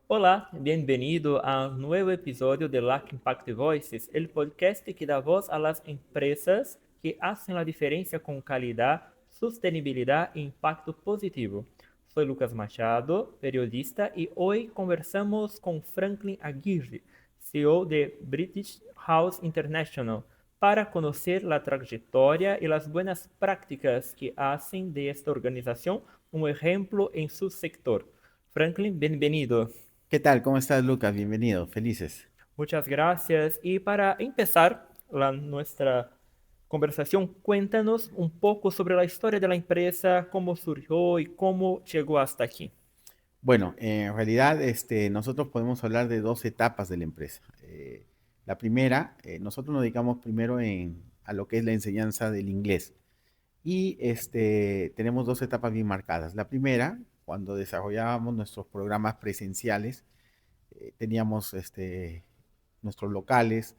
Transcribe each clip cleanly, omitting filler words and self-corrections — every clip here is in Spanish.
Olá, bem-vindo a un nuevo episodio de LAC Impact Voices, el podcast que da voz a las empresas que hacen la diferencia con calidad, sostenibilidad e impacto positivo. Soy Lucas Machado, periodista, y hoy conversamos con Franklin Aguirre, CEO de British House International, para conocer la trayectoria y las buenas prácticas que hacen de esta organización un ejemplo en su sector. Franklin, bienvenido. ¿Qué tal? ¿Cómo estás, Lucas? Bienvenido, felices. Muchas gracias. Y para empezar nuestra conversación, cuéntanos un poco sobre la historia de la empresa, cómo surgió y cómo llegó hasta aquí. Bueno, en realidad nosotros podemos hablar de dos etapas de la empresa. La primera, nosotros nos dedicamos primero a lo que es la enseñanza del inglés y tenemos dos etapas bien marcadas. La primera, cuando desarrollábamos nuestros programas presenciales, teníamos nuestros locales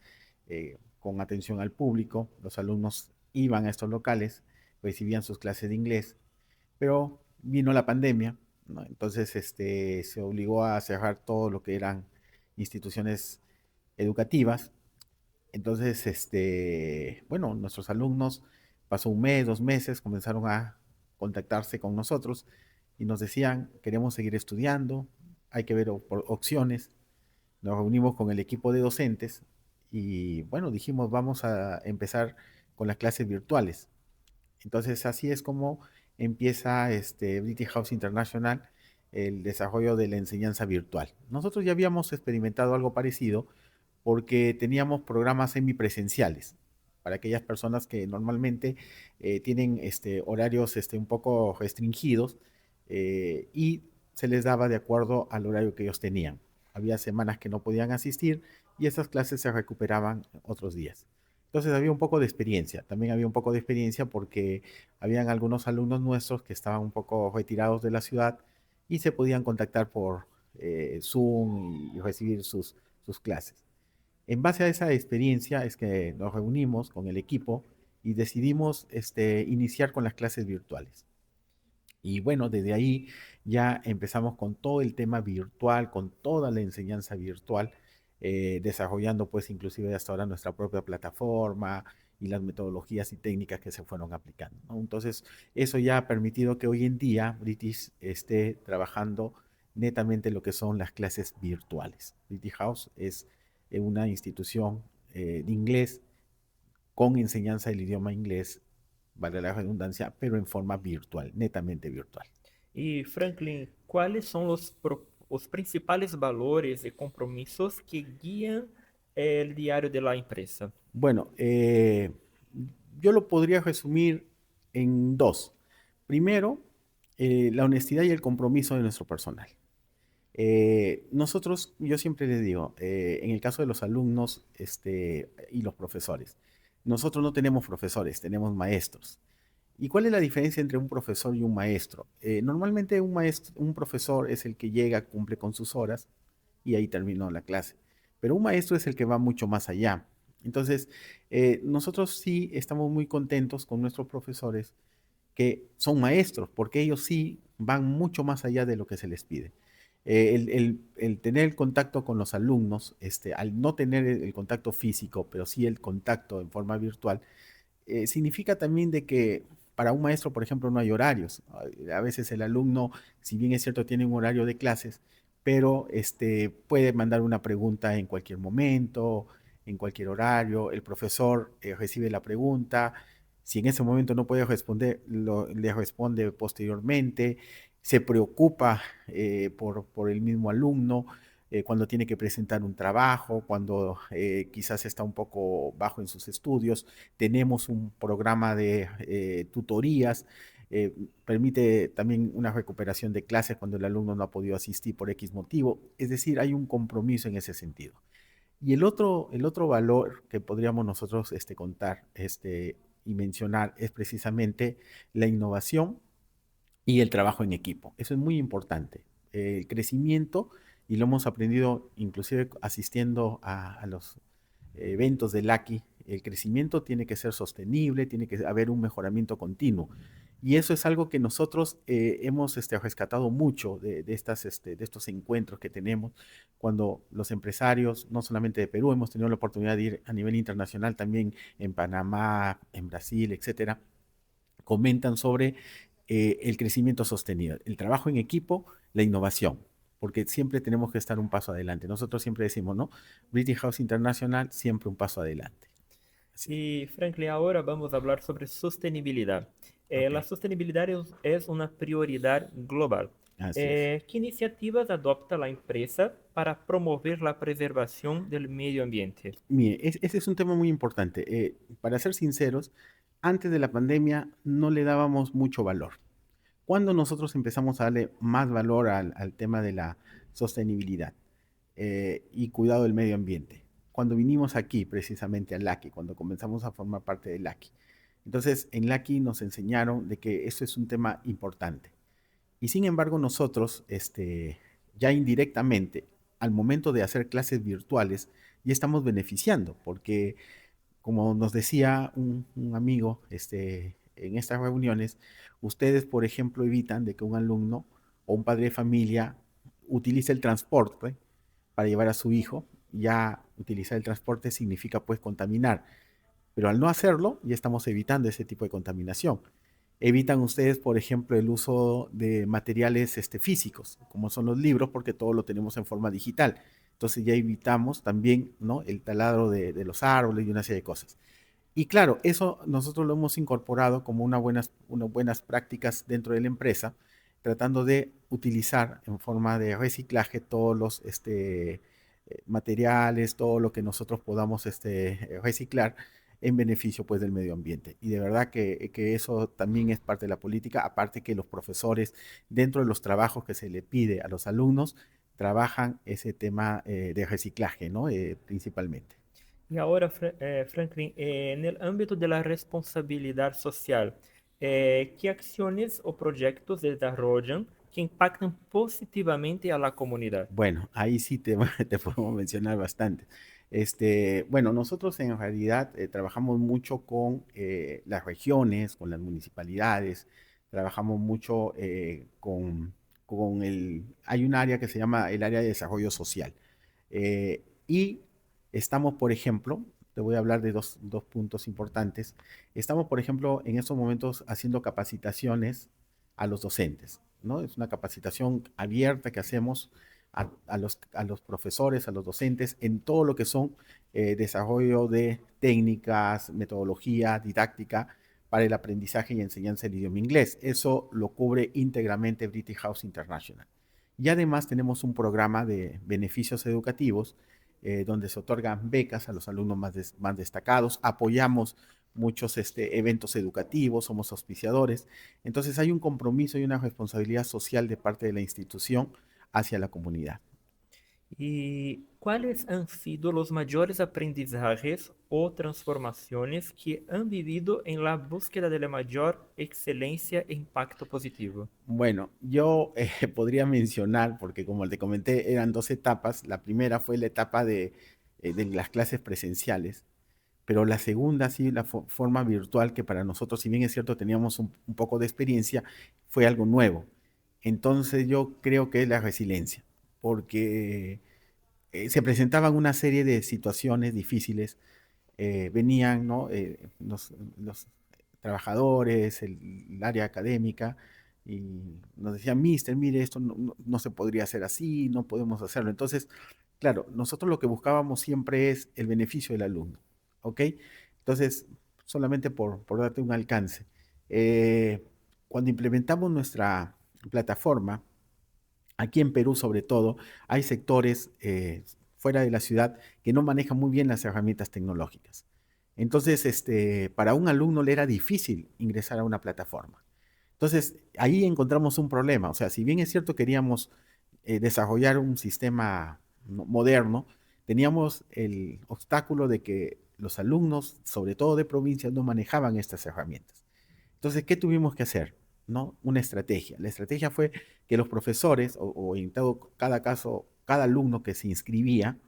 con atención al público, los alumnos iban a estos locales, recibían sus clases de inglés, pero vino la pandemia, ¿no? Entonces se obligó a cerrar todo lo que eran instituciones educativas. Entonces, bueno, nuestros alumnos pasó un mes, 2 meses, comenzaron a contactarse con nosotros y nos decían, queremos seguir estudiando, hay que ver opciones. Nos reunimos con el equipo de docentes y bueno, dijimos, vamos a empezar con las clases virtuales. Entonces, así es como empieza British House International el desarrollo de la enseñanza virtual. Nosotros ya habíamos experimentado algo parecido porque teníamos programas semipresenciales para aquellas personas que normalmente tienen horarios un poco restringidos y se les daba de acuerdo al horario que ellos tenían. Había semanas que no podían asistir y esas clases se recuperaban otros días. Entonces había un poco de experiencia, también había un poco de experiencia porque habían algunos alumnos nuestros que estaban un poco retirados de la ciudad y se podían contactar por Zoom y recibir sus clases. En base a esa experiencia es que nos reunimos con el equipo y decidimos iniciar con las clases virtuales. Y bueno, desde ahí ya empezamos con todo el tema virtual, con toda la enseñanza virtual, desarrollando pues inclusive hasta ahora nuestra propia plataforma y las metodologías y técnicas que se fueron aplicando, ¿no? Entonces, eso ya ha permitido que hoy en día British esté trabajando netamente lo que son las clases virtuales. British House es una institución de inglés con enseñanza del idioma inglés, vale la redundancia, pero en forma virtual, netamente virtual. Y Franklin, ¿cuáles son los principales valores y compromisos que guían el diario de la empresa? Bueno, yo lo podría resumir en dos. Primero, la honestidad y el compromiso de nuestro personal. Nosotros, yo siempre les digo, en el caso de los alumnos y los profesores, nosotros no tenemos profesores, tenemos maestros. ¿Y cuál es la diferencia entre un profesor y un maestro? Normalmente un profesor es el que llega, cumple con sus horas y ahí terminó la clase. Pero un maestro es el que va mucho más allá. Entonces, nosotros sí estamos muy contentos con nuestros profesores que son maestros, porque ellos sí van mucho más allá de lo que se les pide. El tener el contacto con los alumnos, al no tener el contacto físico, pero sí el contacto en forma virtual, significa también de que para un maestro, por ejemplo, no hay horarios. A veces el alumno, si bien es cierto, tiene un horario de clases, pero puede mandar una pregunta en cualquier momento, en cualquier horario. El profesor recibe la pregunta. Si en ese momento no puede responder, le responde posteriormente. Se preocupa por el mismo alumno cuando tiene que presentar un trabajo, cuando quizás está un poco bajo en sus estudios. Tenemos un programa de tutorías, eh, permite también una recuperación de clases cuando el alumno no ha podido asistir por X motivo. Es decir, hay un compromiso en ese sentido. Y el otro valor que podríamos nosotros contar y mencionar es precisamente la innovación y el trabajo en equipo. Eso es muy importante. El crecimiento, y lo hemos aprendido inclusive asistiendo a los eventos de LACI, el crecimiento tiene que ser sostenible, tiene que haber un mejoramiento continuo. Y eso es algo que nosotros hemos rescatado mucho de estos encuentros que tenemos cuando los empresarios, no solamente de Perú, hemos tenido la oportunidad de ir a nivel internacional también en Panamá, en Brasil, etcétera, comentan sobre el crecimiento sostenido, el trabajo en equipo, la innovación, porque siempre tenemos que estar un paso adelante. Nosotros siempre decimos, ¿no? British House International, siempre un paso adelante. Así, Y Franklin, ahora vamos a hablar sobre sostenibilidad. ok, La sostenibilidad es una prioridad global. así es. ¿Qué iniciativas adopta la empresa para promover la preservación del medio ambiente? Mire, ese es un tema muy importante. Para ser sinceros, antes de la pandemia no le dábamos mucho valor. Cuando nosotros empezamos a darle más valor al tema de la sostenibilidad y cuidado del medio ambiente, cuando vinimos aquí precisamente a LACI, cuando comenzamos a formar parte de LACI. Entonces, en LACI nos enseñaron de que eso es un tema importante. Y sin embargo, nosotros, ya indirectamente, al momento de hacer clases virtuales, ya estamos beneficiando, porque como nos decía un amigo en estas reuniones, ustedes, por ejemplo, evitan de que un alumno o un padre de familia utilice el transporte para llevar a su hijo. Ya utilizar el transporte significa pues contaminar, pero al no hacerlo ya estamos evitando ese tipo de contaminación. Evitan ustedes, por ejemplo, el uso de materiales físicos, como son los libros, porque todo lo tenemos en forma digital. Entonces ya evitamos también, ¿no?, el taladro de los árboles y una serie de cosas. Y claro, eso nosotros lo hemos incorporado como unas buenas prácticas dentro de la empresa, tratando de utilizar en forma de reciclaje todos los materiales, todo lo que nosotros podamos reciclar en beneficio pues del medio ambiente. Y de verdad que eso también es parte de la política, aparte que los profesores dentro de los trabajos que se le pide a los alumnos trabajan ese tema de reciclaje, ¿no? Principalmente. Y ahora, Franklin, en el ámbito de la responsabilidad social, ¿qué acciones o proyectos desarrollan que impactan positivamente a la comunidad? Bueno, ahí sí te podemos mencionar bastante. Bueno, nosotros en realidad trabajamos mucho con las regiones, con las municipalidades, trabajamos mucho hay un área que se llama el área de desarrollo social. Y estamos, por ejemplo, te voy a hablar de dos puntos importantes. Estamos, por ejemplo, en estos momentos haciendo capacitaciones a los docentes, ¿no? Es una capacitación abierta que hacemos a los profesores, a los docentes, en todo lo que son desarrollo de técnicas, metodología, didáctica para el aprendizaje y enseñanza del idioma inglés. Eso lo cubre íntegramente British House International. Y además tenemos un programa de beneficios educativos donde se otorgan becas a los alumnos más destacados, apoyamos muchos eventos educativos, somos auspiciadores. Entonces hay un compromiso y una responsabilidad social de parte de la institución hacia la comunidad. ¿Y cuáles han sido los mayores aprendizajes o transformaciones que han vivido en la búsqueda de la mayor excelencia e impacto positivo? Bueno, yo podría mencionar, porque como te comenté, eran dos etapas. La primera fue la etapa de las clases presenciales, pero la segunda, sí, la forma virtual, que para nosotros, si bien es cierto, teníamos un poco de experiencia, fue algo nuevo. Entonces yo creo que es la resiliencia, porque se presentaban una serie de situaciones difíciles, venían, ¿no? Los trabajadores, el área académica, y nos decían, Mister, mire, esto no se podría hacer así, no podemos hacerlo. Entonces, claro, nosotros lo que buscábamos siempre es el beneficio del alumno, ¿ok? Entonces, solamente por darte un alcance, cuando implementamos nuestra plataforma, aquí en Perú sobre todo, hay sectores fuera de la ciudad que no manejan muy bien las herramientas tecnológicas. Entonces, para un alumno le era difícil ingresar a una plataforma. Entonces, ahí encontramos un problema. O sea, si bien es cierto queríamos desarrollar un sistema moderno, teníamos el obstáculo de que los alumnos, sobre todo de provincias, no manejaban estas herramientas. Entonces, ¿qué tuvimos que hacer? ¿No? Una estrategia. La estrategia fue que los profesores, o en todo, cada caso, cada alumno que se inscribía,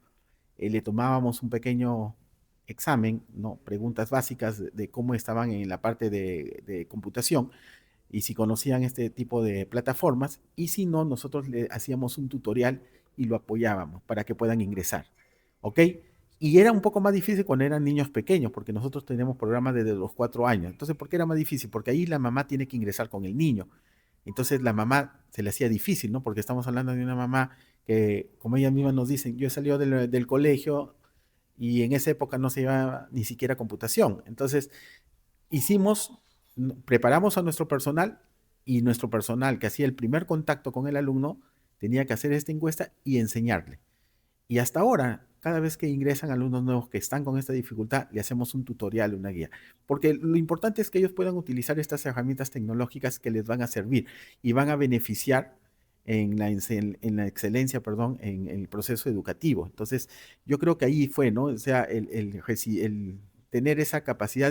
le tomábamos un pequeño examen, ¿no? Preguntas básicas de cómo estaban en la parte de computación, y si conocían este tipo de plataformas, y si no, nosotros le hacíamos un tutorial y lo apoyábamos para que puedan ingresar, ¿ok? Y era un poco más difícil cuando eran niños pequeños, porque nosotros tenemos programas desde los 4 años. Entonces, ¿por qué era más difícil? Porque ahí la mamá tiene que ingresar con el niño. Entonces, la mamá se le hacía difícil, ¿no? Porque estamos hablando de una mamá que, como ella misma nos dicen, yo he salido del colegio y en esa época no se llevaba ni siquiera computación. Entonces, preparamos a nuestro personal, y nuestro personal que hacía el primer contacto con el alumno tenía que hacer esta encuesta y enseñarle. Y hasta ahora, cada vez que ingresan alumnos nuevos que están con esta dificultad, le hacemos un tutorial, una guía. Porque lo importante es que ellos puedan utilizar estas herramientas tecnológicas que les van a servir y van a beneficiar en la excelencia, perdón, en el proceso educativo. Entonces, yo creo que ahí fue, ¿no? O sea, el tener esa capacidad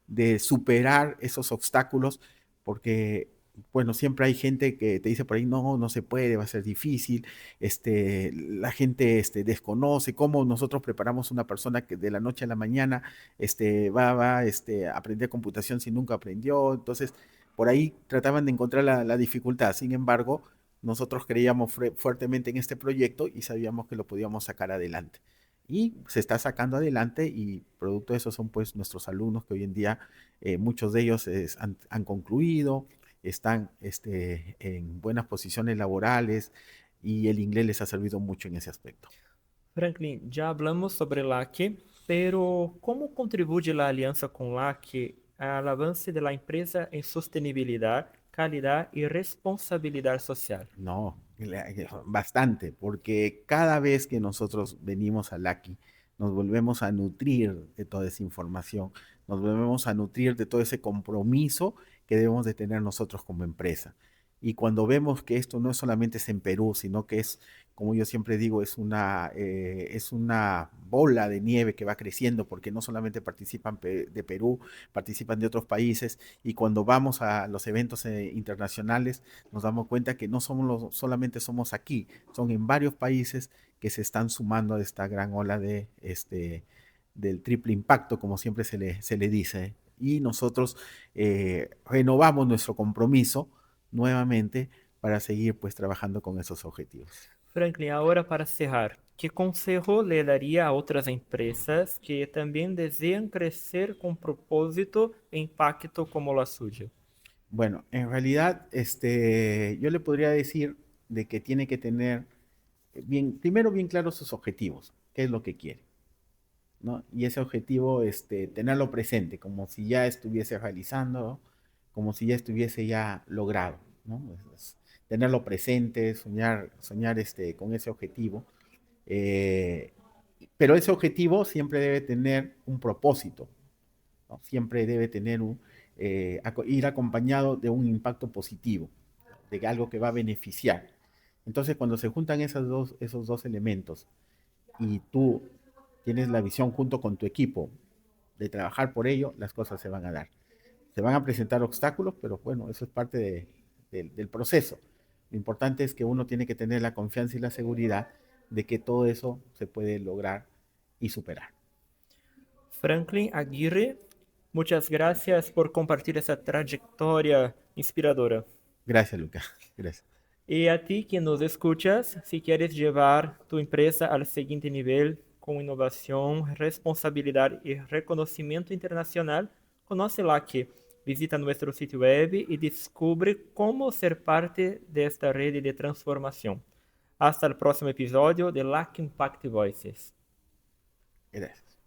de superar esos obstáculos, porque bueno, siempre hay gente que te dice por ahí, no, no se puede, va a ser difícil, la gente desconoce cómo nosotros preparamos una persona que de la noche a la mañana va a aprender computación si nunca aprendió. Entonces, por ahí trataban de encontrar la dificultad. Sin embargo, nosotros creíamos fuertemente en este proyecto y sabíamos que lo podíamos sacar adelante. Y se está sacando adelante, y producto de eso son pues nuestros alumnos que hoy en día, muchos de ellos han concluido, están en buenas posiciones laborales, y el inglés les ha servido mucho en ese aspecto. Franklin, já hablamos sobre LAC, pero como contribui a aliança com LAC ao avanço da empresa em sustentabilidade, calidad y responsabilidad social? No, bastante, porque cada vez que nosotros venimos a Laki, nos volvemos a nutrir de toda esa información, nos volvemos a nutrir de todo ese compromiso que debemos de tener nosotros como empresa. Y cuando vemos que esto no solamente es en Perú, sino que es, como yo siempre digo, es una bola de nieve que va creciendo, porque no solamente participan de Perú, participan de otros países, y cuando vamos a los eventos internacionales nos damos cuenta que no solamente somos aquí, son en varios países que se están sumando a esta gran ola del triple impacto, como siempre se le dice. Y nosotros renovamos nuestro compromiso nuevamente para seguir pues trabajando con esos objetivos. Franklin, ahora para cerrar, ¿qué consejo le daría a otras empresas que también desean crecer con propósito e impacto como la suya? Bueno, en realidad yo le podría decir de que tiene que tener primero bien claros sus objetivos, qué es lo que quiere, ¿no? Y ese objetivo, tenerlo presente, como si ya estuviese realizando, como si ya estuviese ya logrado, ¿no? Tenerlo presente, soñar con ese objetivo. Pero ese objetivo siempre debe tener un propósito, ¿no? Siempre debe tener ir acompañado de un impacto positivo, de algo que va a beneficiar. Entonces, cuando se juntan esos dos elementos, y tú tienes la visión junto con tu equipo de trabajar por ello, las cosas se van a dar. Se van a presentar obstáculos, pero bueno, eso es parte del proceso. Lo importante es que uno tiene que tener la confianza y la seguridad de que todo eso se puede lograr y superar. Franklin Aguirre, muchas gracias por compartir esa trayectoria inspiradora. Gracias, Luca. Gracias. Y a ti que nos escuchas, si quieres llevar tu empresa al siguiente nivel con innovación, responsabilidad y reconocimiento internacional, conoce LAC. Visita nuestro sitio web y descubre cómo ser parte de esta red de transformación. Hasta el próximo episodio de LAC Impact Voices. Gracias.